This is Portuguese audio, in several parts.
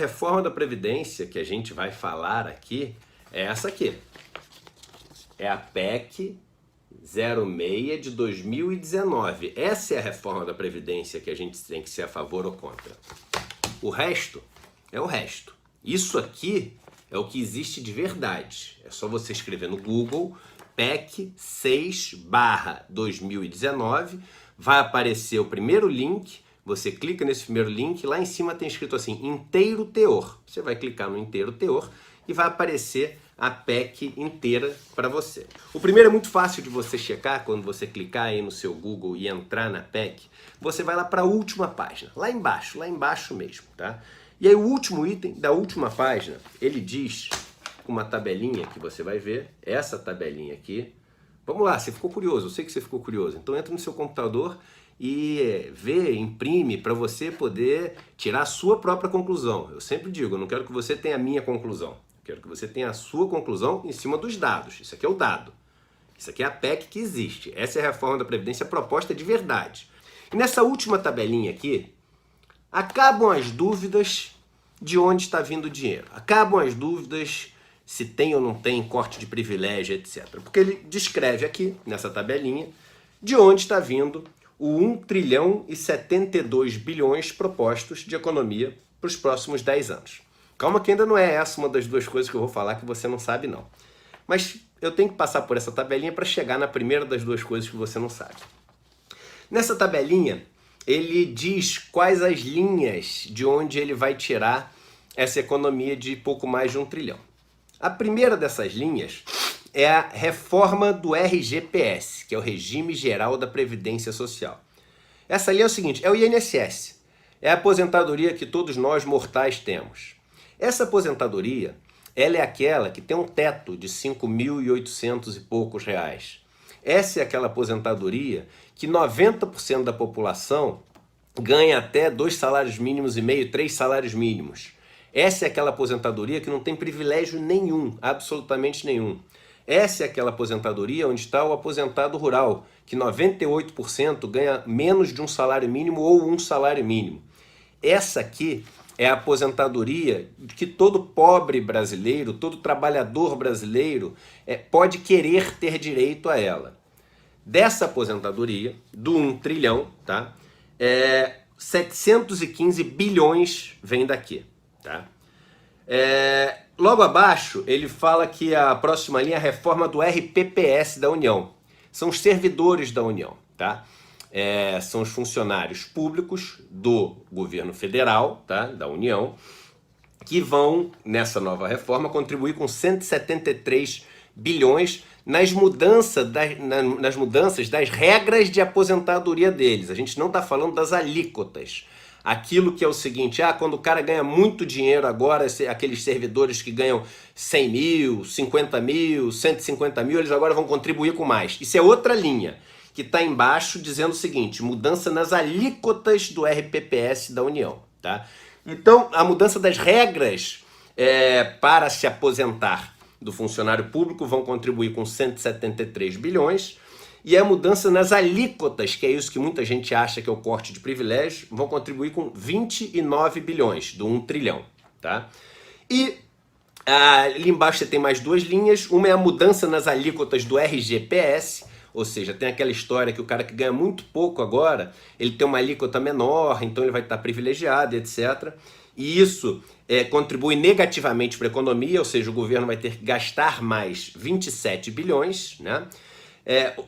A reforma da Previdência que a gente vai falar aqui é essa aqui. É a PEC 06 de 2019. Essa é a reforma da Previdência que a gente tem que ser a favor ou contra. O resto é o resto. Isso aqui é o que existe de verdade. É só você escrever no Google PEC 6/2019. Vai aparecer o primeiro link. Você clica nesse primeiro link, lá em cima tem escrito assim, inteiro teor. Você vai clicar no inteiro teor e vai aparecer a PEC inteira para você. O primeiro é muito fácil de você checar, quando você clicar aí no seu Google e entrar na PEC, você vai lá para a última página, lá embaixo mesmo, tá? E aí o último item da última página, ele diz, com uma tabelinha que você vai ver, essa tabelinha aqui. Vamos lá, você ficou curioso, eu sei que você ficou curioso, então entra no seu computador e vê, imprime para você poder tirar a sua própria conclusão. Eu sempre digo, eu não quero que você tenha a minha conclusão. Eu quero que você tenha a sua conclusão em cima dos dados. Isso aqui é o dado. Isso aqui é a PEC que existe. Essa é a reforma da Previdência proposta de verdade. E nessa última tabelinha aqui, acabam as dúvidas de onde está vindo o dinheiro. Acabam as dúvidas se tem ou não tem corte de privilégio, etc. Porque ele descreve aqui, nessa tabelinha, de onde está vindo o 1 trilhão e 72 bilhões propostos de economia para os próximos 10 anos. Calma que ainda não é essa uma das duas coisas que eu vou falar que você não sabe, não. Mas eu tenho que passar por essa tabelinha para chegar na primeira das duas coisas que você não sabe. Nessa tabelinha, ele diz quais as linhas de onde ele vai tirar essa economia de pouco mais de 1 trilhão. A primeira dessas linhas é a reforma do RGPS, que é o Regime Geral da Previdência Social. Essa linha é o seguinte, é o INSS, é a aposentadoria que todos nós mortais temos. Essa aposentadoria, ela é aquela que tem um teto de 5.800 e poucos reais. Essa é aquela aposentadoria que 90% da população ganha até 2 salários mínimos e meio, 3 salários mínimos. Essa é aquela aposentadoria que não tem privilégio nenhum, absolutamente nenhum. Essa é aquela aposentadoria onde está o aposentado rural, que 98% ganha menos de um salário mínimo ou um salário mínimo. Essa aqui é a aposentadoria que todo pobre brasileiro, todo trabalhador brasileiro pode querer ter direito a ela. Dessa aposentadoria, do 1 trilhão, tá? 715 bilhões vem daqui, tá? Logo abaixo, ele fala que a próxima linha é a reforma do RPPS da União. São os servidores da União, tá? São os funcionários públicos do governo federal, tá? Da União, que vão, nessa nova reforma, contribuir com 173 bilhões nas mudanças das regras de aposentadoria deles. A gente não está falando das alíquotas. Aquilo que é o seguinte, quando o cara ganha muito dinheiro agora, aqueles servidores que ganham 100 mil, 50 mil, 150 mil, eles agora vão contribuir com mais. Isso é outra linha, que está embaixo dizendo o seguinte, mudança nas alíquotas do RPPS da União, tá? Então, a mudança das regras para se aposentar do funcionário público vão contribuir com 173 bilhões, e a mudança nas alíquotas, que é isso que muita gente acha que é o corte de privilégio, vão contribuir com 29 bilhões, do 1 trilhão, tá? E ali embaixo você tem mais duas linhas, uma é a mudança nas alíquotas do RGPS, ou seja, tem aquela história que o cara que ganha muito pouco agora, ele tem uma alíquota menor, então ele vai estar privilegiado, etc. E isso contribui negativamente para a economia, ou seja, o governo vai ter que gastar mais 27 bilhões, né?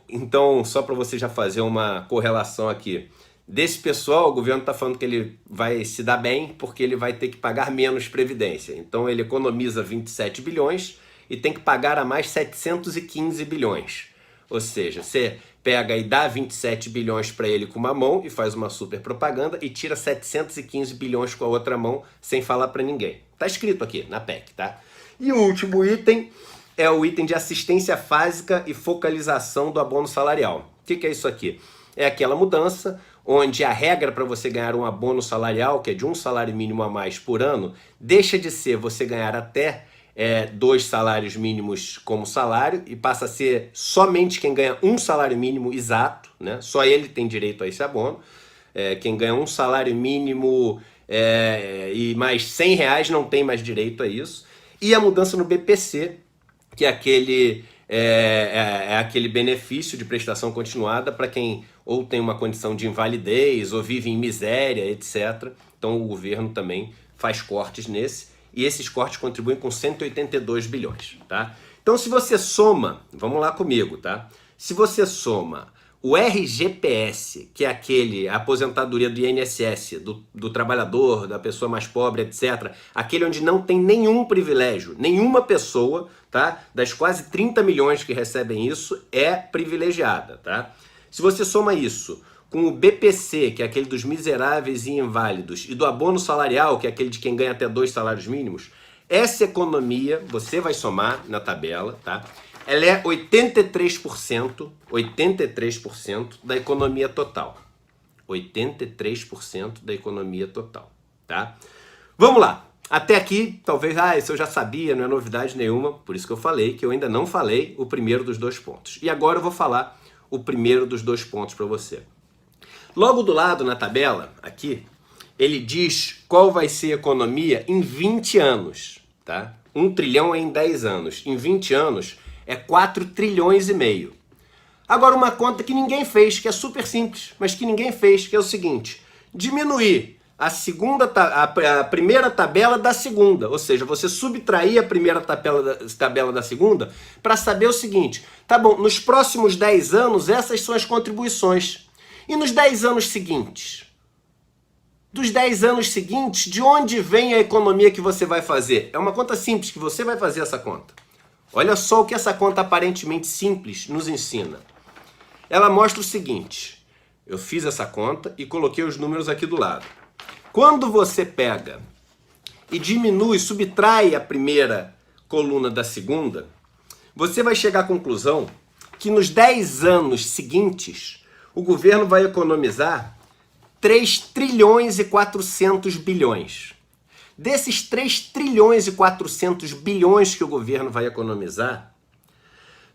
Então, só para você já fazer uma correlação aqui, desse pessoal, o governo está falando que ele vai se dar bem porque ele vai ter que pagar menos previdência. Então, ele economiza 27 bilhões e tem que pagar a mais 715 bilhões. Ou seja, você pega e dá 27 bilhões para ele com uma mão e faz uma super propaganda e tira 715 bilhões com a outra mão sem falar para ninguém. Tá escrito aqui na PEC, tá? E o último item é o item de assistência básica e focalização do abono salarial. O que é isso aqui? É aquela mudança onde a regra para você ganhar um abono salarial, que é de um salário mínimo a mais por ano, deixa de ser você ganhar até 2 salários mínimos como salário e passa a ser somente quem ganha um salário mínimo exato, né? Só ele tem direito a esse abono. Quem ganha um salário mínimo e mais R$ 100 não tem mais direito a isso. E a mudança no BPC, que é aquele benefício de prestação continuada para quem ou tem uma condição de invalidez ou vive em miséria, etc. Então o governo também faz cortes nesse, e esses cortes contribuem com 182 bilhões, tá? Então se você soma, vamos lá comigo, tá? Se você soma o RGPS, que é a aposentadoria do INSS, do trabalhador, da pessoa mais pobre, etc., aquele onde não tem nenhum privilégio, nenhuma pessoa, tá? Das quase 30 milhões que recebem isso, é privilegiada, tá? Se você soma isso com o BPC, que é aquele dos miseráveis e inválidos, e do abono salarial, que é aquele de quem ganha até 2 salários mínimos, essa economia, você vai somar na tabela, tá? Ela é 83% da economia total. 83% da economia total, tá? Vamos lá. Até aqui, talvez, isso eu já sabia, não é novidade nenhuma, por isso que eu falei que eu ainda não falei o primeiro dos 2 pontos. E agora eu vou falar o primeiro dos 2 pontos para você. Logo do lado na tabela, aqui, ele diz qual vai ser a economia em 20 anos, tá? 1 trilhão é em 10 anos. Em 20 anos é 4 trilhões e meio. Agora uma conta que ninguém fez, que é super simples, mas que ninguém fez, que é o seguinte: diminuir a primeira tabela da segunda, ou seja, você subtrair a primeira tabela da segunda para saber o seguinte: tá bom, nos próximos 10 anos essas são as contribuições. E nos 10 anos seguintes? Dos 10 anos seguintes, de onde vem a economia que você vai fazer? É uma conta simples, que você vai fazer essa conta. Olha só o que essa conta aparentemente simples nos ensina. Ela mostra o seguinte: eu fiz essa conta e coloquei os números aqui do lado. Quando você pega e diminui, subtrai a primeira coluna da segunda, você vai chegar à conclusão que nos 10 anos seguintes, o governo vai economizar 3 trilhões e 400 bilhões. Desses 3 trilhões e 400 bilhões que o governo vai economizar,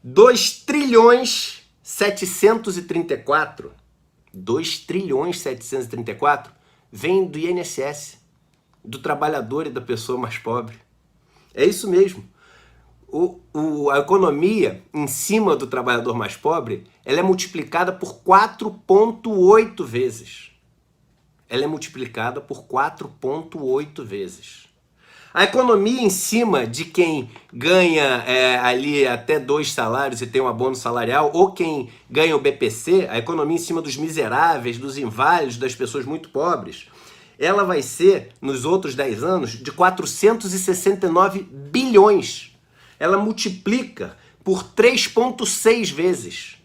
2 trilhões 734 vem do INSS, do trabalhador e da pessoa mais pobre. É isso mesmo. A economia em cima do trabalhador mais pobre, ela é multiplicada por 4,8 vezes. Ela é multiplicada por 4,8 vezes. A economia em cima de quem ganha ali até 2 salários e tem um abono salarial, ou quem ganha o BPC, a economia em cima dos miseráveis, dos inválidos, das pessoas muito pobres, ela vai ser, nos outros 10 anos, de 469 bilhões. Ela multiplica por 3,6 vezes.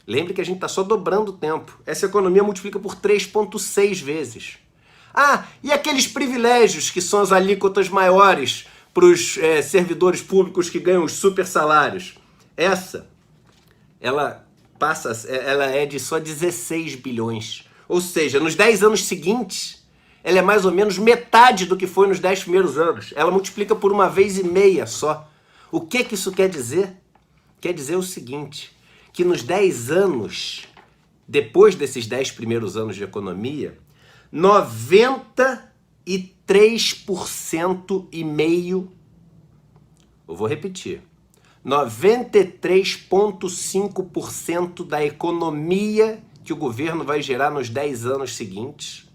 Lembre que a gente está só dobrando o tempo. Essa economia multiplica por 3,6 vezes. E aqueles privilégios que são as alíquotas maiores para os servidores públicos que ganham os super salários. Ela é de só 16 bilhões. Ou seja, nos 10 anos seguintes, ela é mais ou menos metade do que foi nos 10 primeiros anos. Ela multiplica por 1,5 vezes só. O que isso quer dizer? Quer dizer o seguinte, que nos 10 anos, depois desses 10 primeiros anos de economia, 93,5%, eu vou repetir, 93,5% da economia que o governo vai gerar nos 10 anos seguintes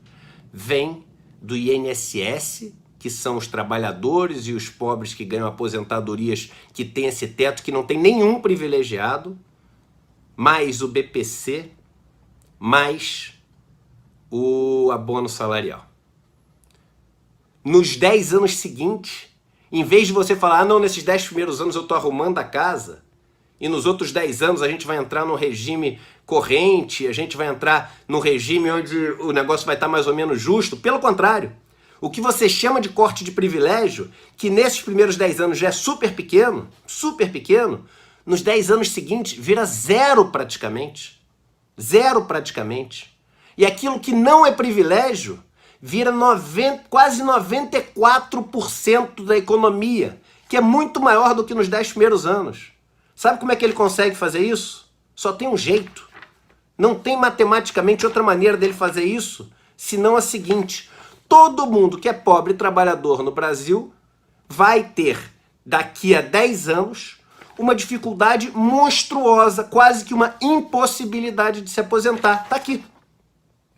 vem do INSS, que são os trabalhadores e os pobres que ganham aposentadorias que têm esse teto, que não tem nenhum privilegiado, mais o BPC, mais o abono salarial. Nos 10 anos seguintes, em vez de você falar, não, nesses 10 primeiros anos eu estou arrumando a casa, e nos outros 10 anos a gente vai entrar no regime corrente, a gente vai entrar no regime onde o negócio vai estar mais ou menos justo, pelo contrário, o que você chama de corte de privilégio, que nesses primeiros 10 anos já é super pequeno, nos 10 anos seguintes vira zero praticamente. Zero praticamente. E aquilo que não é privilégio vira quase 94% da economia, que é muito maior do que nos 10 primeiros anos. Sabe como é que ele consegue fazer isso? Só tem um jeito. Não tem matematicamente outra maneira dele fazer isso, senão a seguinte: todo mundo que é pobre e trabalhador no Brasil vai ter, daqui a 10 anos, uma dificuldade monstruosa, quase que uma impossibilidade de se aposentar. Tá aqui.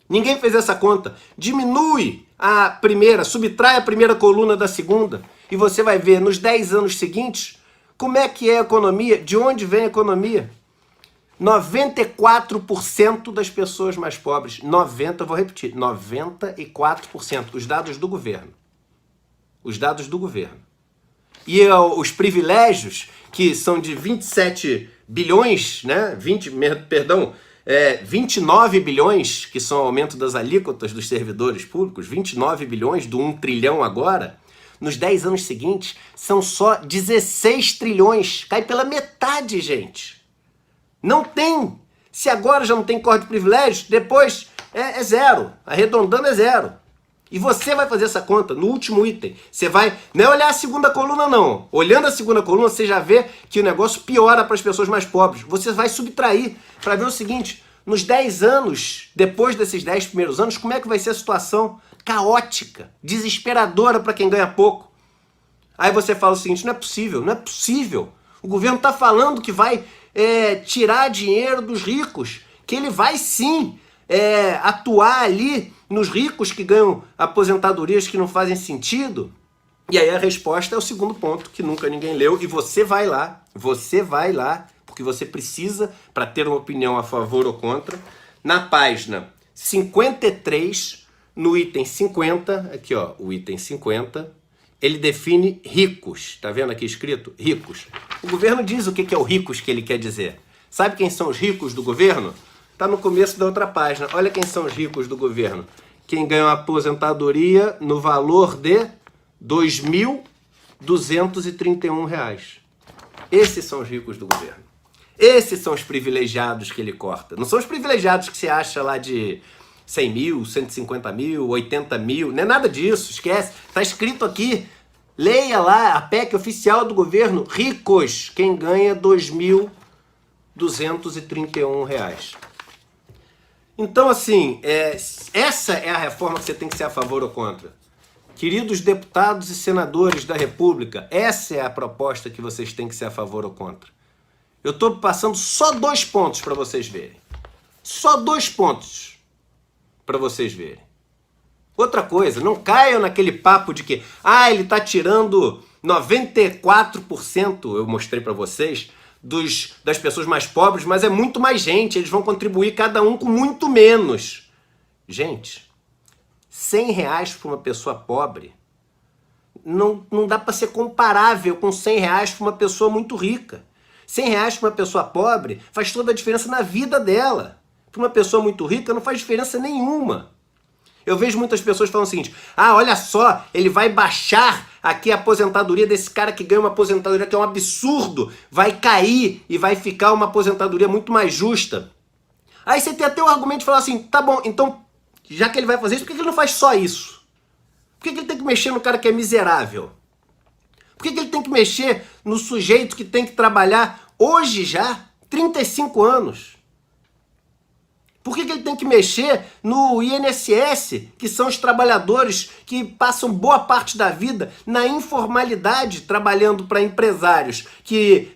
Ninguém fez essa conta. Diminui a primeira, subtrai a primeira coluna da segunda, e você vai ver nos 10 anos seguintes como é que é a economia, de onde vem a economia. 94% das pessoas mais pobres, eu vou repetir, 94%, os dados do governo. Os dados do governo. E os privilégios, que são de 27 bilhões, né? 29 bilhões, que são o aumento das alíquotas dos servidores públicos, 29 bilhões do 1 trilhão agora, nos 10 anos seguintes, são só 16 trilhões. Cai pela metade, gente. Não tem. Se agora já não tem corte de privilégios, depois é zero. Arredondando é zero. E você vai fazer essa conta no último item. Você vai, não é olhar a segunda coluna não. Olhando a segunda coluna, você já vê que o negócio piora para as pessoas mais pobres. Você vai subtrair para ver o seguinte, nos 10 anos, depois desses 10 primeiros anos, como é que vai ser a situação? Caótica, desesperadora para quem ganha pouco. Aí você fala o seguinte, não é possível, não é possível. O governo está falando que vai tirar dinheiro dos ricos, que ele vai sim atuar ali nos ricos que ganham aposentadorias que não fazem sentido. E aí a resposta é o segundo ponto, que nunca ninguém leu, e você vai lá, porque você precisa, para ter uma opinião a favor ou contra, na página 53, no item 50, aqui ó, o item 50, ele define ricos, tá vendo aqui escrito? Ricos. O governo diz o que é o ricos que ele quer dizer. Sabe quem são os ricos do governo? Tá no começo da outra página. Olha quem são os ricos do governo. Quem ganha uma aposentadoria no valor de R$ 2.231. Esses são os ricos do governo. Esses são os privilegiados que ele corta. Não são os privilegiados que você acha lá de 100 mil, 150 mil, 80 mil. Não é nada disso, esquece. Tá escrito aqui. Leia lá a PEC oficial do governo. Ricos. Quem ganha R$ 2.231. Então, assim, essa é a reforma que você tem que ser a favor ou contra. Queridos deputados e senadores da República, essa é a proposta que vocês têm que ser a favor ou contra. Eu estou passando só 2 pontos para vocês verem. Só 2 pontos para vocês verem. Outra coisa, não caiam naquele papo de que ele está tirando 94%, eu mostrei para vocês, das pessoas mais pobres, mas é muito mais gente, eles vão contribuir cada um com muito menos. Gente, R$100 para uma pessoa pobre não dá para ser comparável com R$100 para uma pessoa muito rica. R$100 para uma pessoa pobre faz toda a diferença na vida dela. Para uma pessoa muito rica não faz diferença nenhuma. Eu vejo muitas pessoas falando o seguinte, olha só, ele vai baixar aqui a aposentadoria desse cara que ganha uma aposentadoria que é um absurdo, vai cair e vai ficar uma aposentadoria muito mais justa. Aí você tem até o argumento de falar assim, tá bom, então, já que ele vai fazer isso, por que ele não faz só isso? Por que ele tem que mexer no cara que é miserável? Por que ele tem que mexer no sujeito que tem que trabalhar hoje já, 35 anos? Por que ele tem que mexer no INSS, que são os trabalhadores que passam boa parte da vida na informalidade, trabalhando para empresários que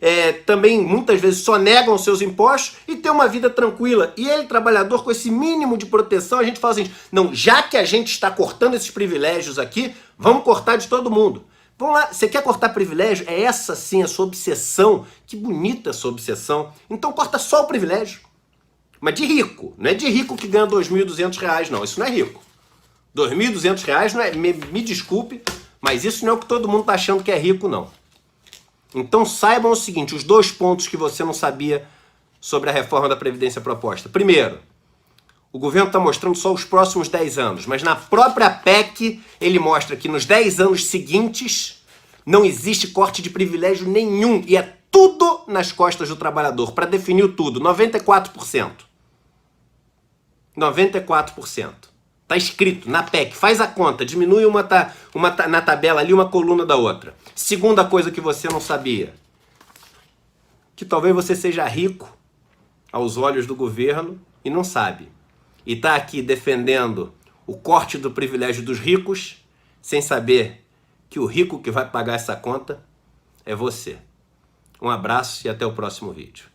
também muitas vezes só negam os seus impostos e tem uma vida tranquila? E ele, trabalhador, com esse mínimo de proteção, a gente fala assim, não, já que a gente está cortando esses privilégios aqui, vamos cortar de todo mundo. Vamos lá, você quer cortar privilégio? É essa sim a sua obsessão. Que bonita a sua obsessão. Então corta só o privilégio. Mas de rico, não é de rico que ganha R$2.200, não. Isso não é rico. R$2.200 não é, me desculpe, mas isso não é o que todo mundo está achando que é rico, não. Então saibam o seguinte, os 2 pontos que você não sabia sobre a reforma da Previdência proposta. Primeiro, o governo está mostrando só os próximos 10 anos, mas na própria PEC ele mostra que nos 10 anos seguintes não existe corte de privilégio nenhum e é tudo nas costas do trabalhador, para definir tudo, 94%. 94%. Tá escrito na PEC, faz a conta, diminui na tabela ali uma coluna da outra. Segunda coisa que você não sabia, que talvez você seja rico aos olhos do governo e não sabe. E tá aqui defendendo o corte do privilégio dos ricos, sem saber que o rico que vai pagar essa conta é você. Um abraço e até o próximo vídeo.